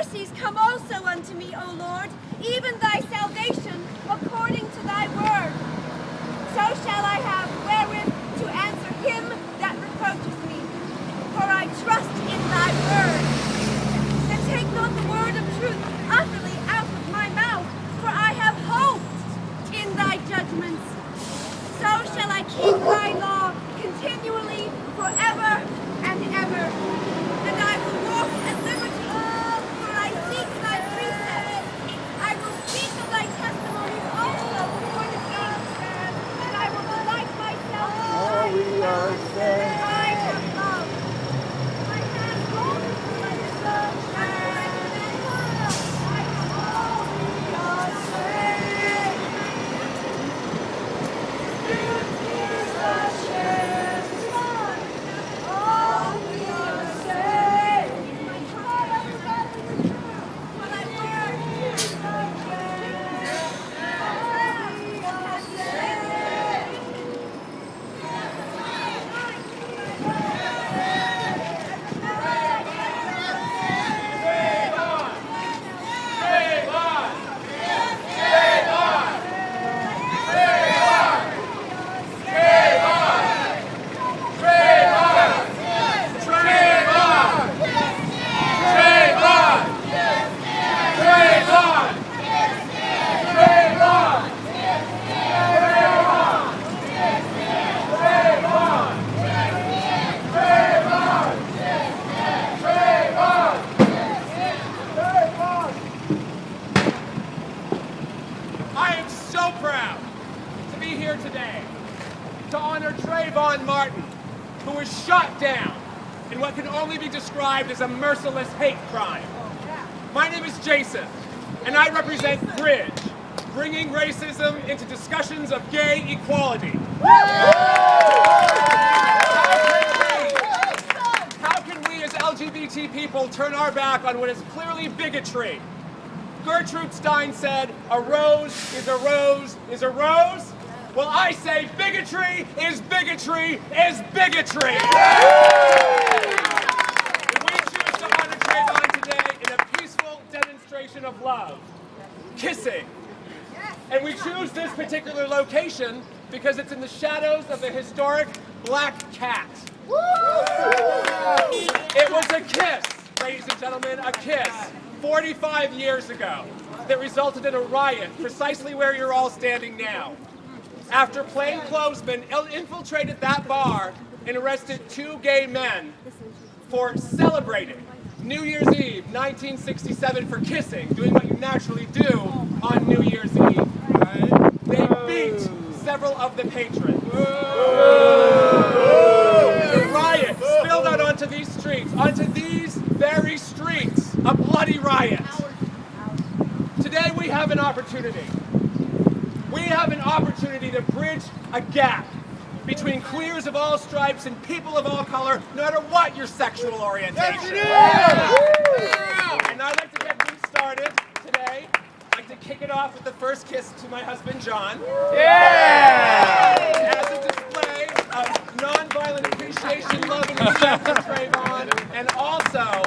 mercies come also unto me, O Lord, even thy salvation according to thy word. So shall I have wherewith to answer him that reproaches me, for I trust in thy word. And take not the word of truth utterly out of my mouth, for I have hoped in thy judgments. So shall I keep thy law continually forever and ever. And I will walk at liberty, for I seek thy precepts. I will speak of thy testimonies also before the king, and I will delight myself in thy I have loved. My hand holds my love, and I have all the saved. Beauty is the shame, all we are saved. My heart when I work again, all we are saved. I am so proud to be here today to honor Trayvon Martin, who was shot down in what can only be described as a merciless hate crime. My name is Jason, and I represent Bridge, bringing racism into discussions of gay equality. How can we as LGBT people turn our back on what is clearly bigotry? Gertrude Stein said, a rose is a rose is a rose. Well, I say bigotry is bigotry is bigotry. We choose to honor Trayvon today in a peaceful demonstration of love, kissing. And we choose this particular location because it's in the shadows of the historic Black Cat. It was a kiss, ladies and gentlemen, a kiss, 45 years ago, that resulted in a riot precisely where you're all standing now. After plainclothesmen infiltrated that bar and arrested 2 gay men for celebrating New Year's Eve, 1967, for kissing, doing what you naturally do on New Year's Eve. They beat several of the patrons. The riot spilled out onto these streets, onto these very streets, a bloody riot. Today we have an opportunity. We have an opportunity to bridge a gap between queers of all stripes and people of all color, no matter what your sexual orientation. And I'd like to get things started today. I'd like to kick it off with the first kiss to my husband, John. As a display of nonviolent appreciation, love, and respect for Trayvon, and also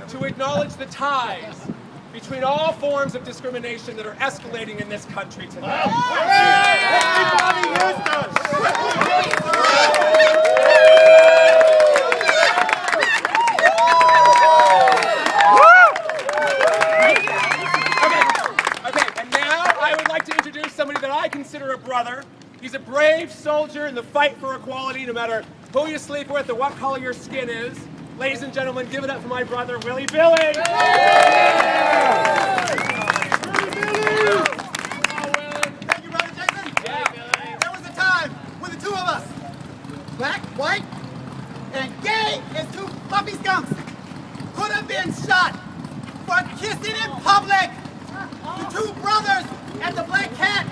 to acknowledge the ties between all forms of discrimination that are escalating in this country today. Okay, and now I would like to introduce somebody that I consider a brother. He's a brave soldier in the fight for equality, no matter who you sleep with or what color your skin is. Ladies and gentlemen, give it up for my brother, Willie Billy. There was a time when the two of us, black, white, and gay as 2 fluffy skunks, could have been shot for kissing in public. The 2 brothers and the Black Cat,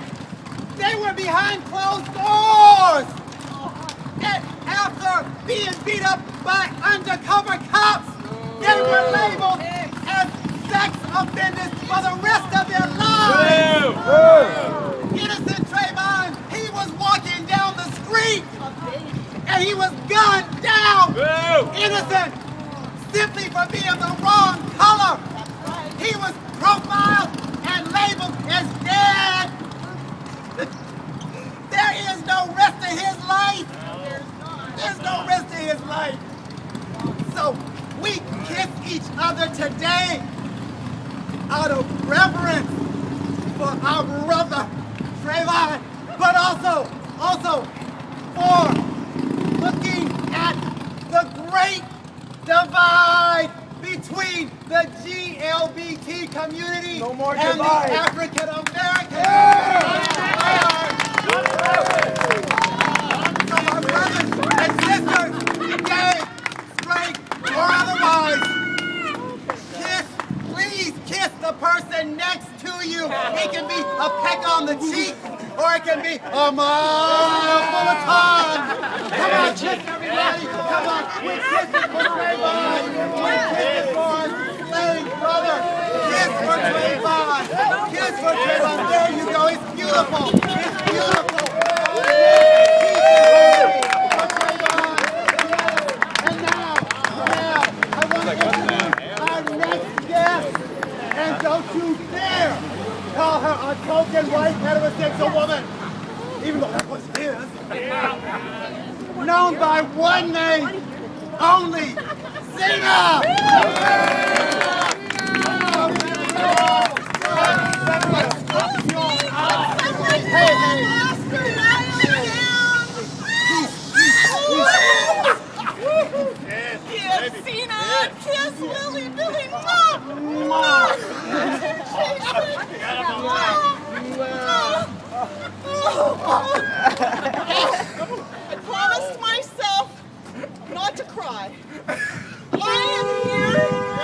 they were behind closed doors. And after being beat up by undercover cops, they were labeled as sex offenders for the rest of their lives. Innocent Trayvon, he was walking down the street and he was gunned down. Innocent, simply for being the wrong color. out of reverence for our brother Trayvon, but also for looking at the great divide between the GLBT community and the African American. So my brothers and sisters, gay, straight, or otherwise, please kiss the person next to you. It can be a peck on the cheek, or it can be a mile full of tongue. Come on, kiss everybody. Come on, we're kissing for Trayvon. We're kissing for our slave brother. Kiss for Trayvon. Kiss for Trayvon. There you go. It's beautiful. It's beautiful. And now, I want to introduce our next guest. And don't you dare call her a token white heterosexual woman, even though that was his. Known by one name only, Zena! Hey. Kiss Zena, kiss Lily, Billy, Mom! I promised myself not to cry. I am here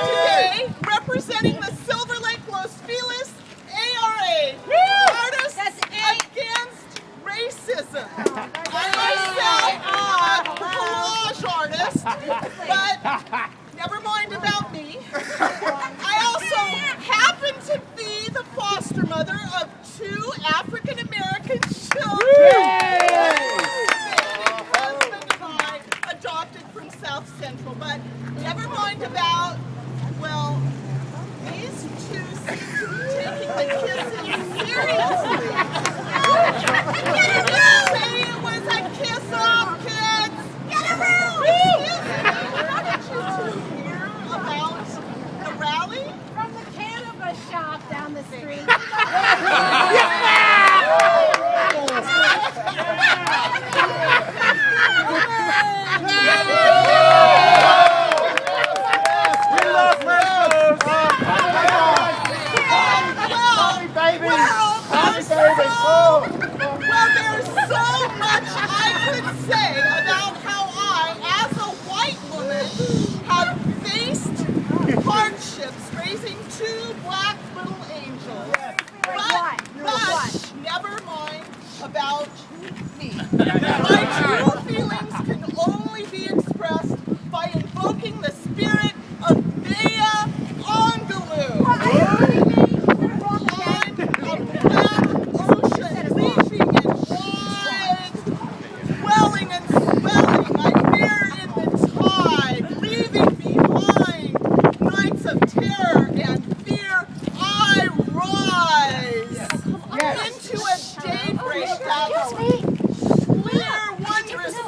today representing the Silver Lake Los Feliz ARA, Artists Against Racism. I myself am a collage artist, but never mind about me. I also happen to be the foster mother of 2 African American children. Husband and I adopted from South Central, but never mind about, well, these 2 seem to be taking the kissing seriously. Say it was a kiss off, kids. Get around! How did you 2 hear about the rally? From the cannabis shop down the street. Well, there's so much I could say about how I, as a white woman, have faced hardships raising 2 black little angels. But never mind about me. My true feelings can only be expressed by invoking the spirit of Maya Angelou. I'm a black ocean leaping and wide, welling and swelling. I bear in the tide, leaving behind nights of terror and fear. I rise into a daybreak that's clear, wondrously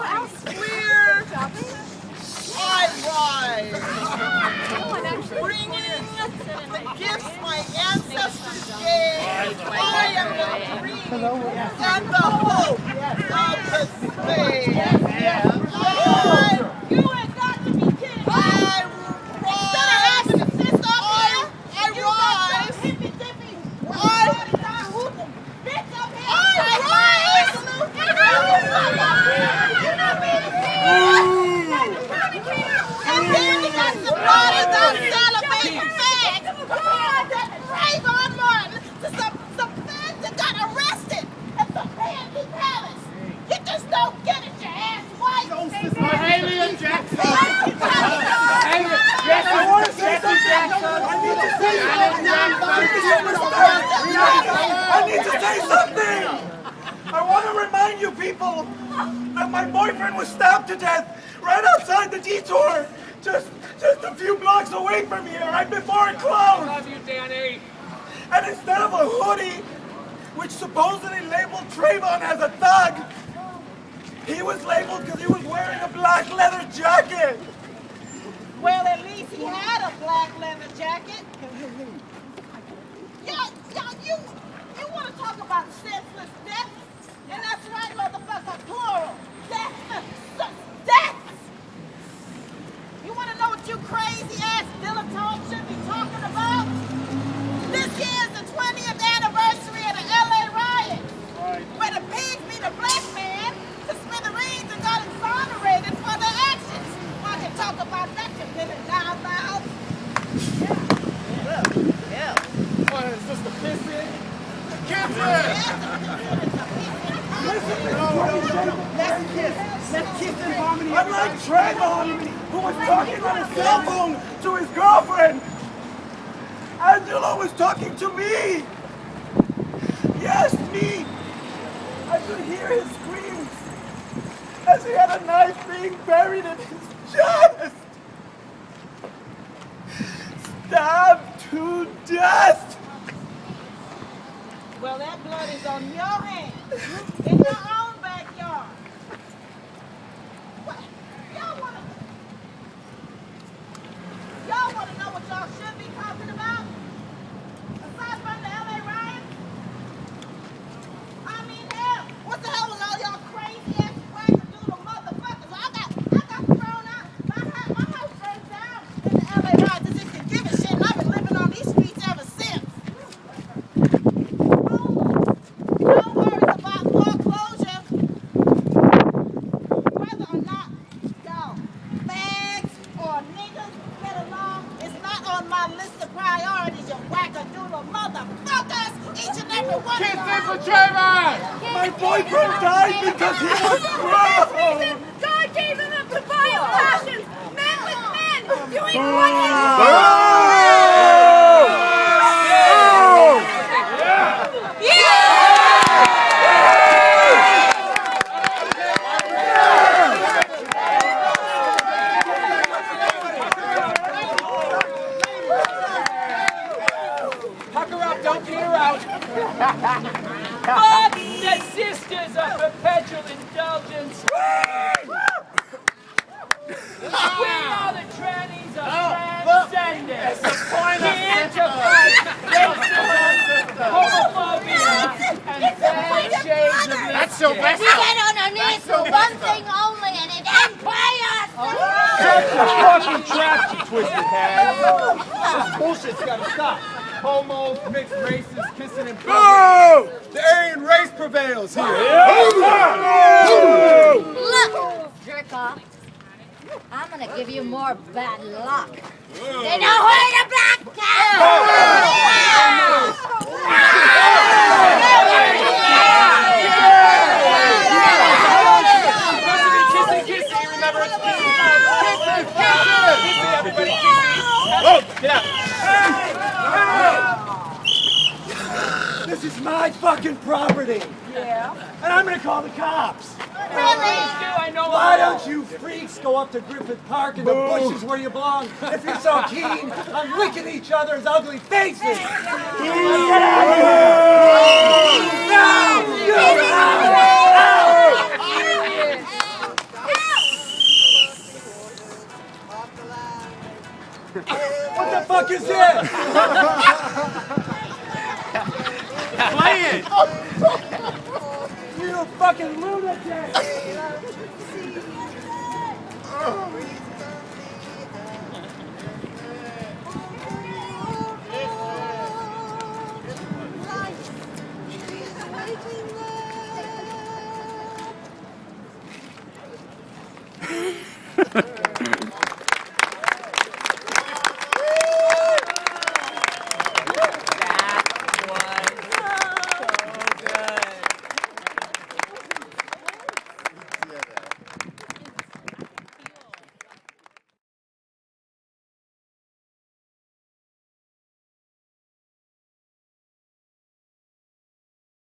clear. I rise, bringing the gifts my ancestors gave. I am the dream and the hope of the slave. You have got to be kidding. I rise. I need to say something! I want to remind you people that my boyfriend was stabbed to death right outside the detour, just a few blocks away from here, right before it closed. Love you, Danny. And instead of a hoodie, which supposedly labeled Trayvon as a thug, he was labeled because he was wearing a black leather jacket. Well, at least he had a black leather jacket. Let's kiss in harmony. Unlike Trayvon, who was talking on his cell phone to his girlfriend, Angelo was talking to me. Yes, me. I could hear his screams as he had a knife being buried in his chest. Stabbed to death. Well, that blood is on your hands, in your own backyard. What? Y'all wanna know what y'all should be talking about? Aside from the LA riots? I mean, hell, what the hell was all y'all crazy ass wackadoodle motherfuckers? I got thrown out. My house burned down in the LA riots as if you give a shit, and I've been living on these streets ever since. No worries about foreclosure. Whether or not y'all fags or niggas get along, it's not on my list of priorities, you wackadoodle motherfuckers. Each and every one Kiss of in for y'all. Trayvon! My boyfriend died because he was wrong. God gave him up to vile passions, men with men, doing what he Pucker up, don't peter out. But the sisters of perpetual indulgence. We know the trannies are transcendent. Here to fight racism, homophobia, and bad shades of That's lipstick. Sylvester. Get on our knees for one thing only, and it empire! Fucking traps, you twisted head. This bullshit's gotta stop. Homos, mixed races, kissing and Oh! The Aryan race prevails here. Look, jerk off. I'm gonna give you more bad luck. They know who the black Kissy, remember it's kissy, everybody kissy. Oh, get out. This is my fucking property. Yeah. And I'm gonna call the cops. I know Why don't you freaks go up to Griffith Park in the bushes where you belong if you're so keen on licking each other's ugly faces? Get out of here! Now! You What the fuck is this?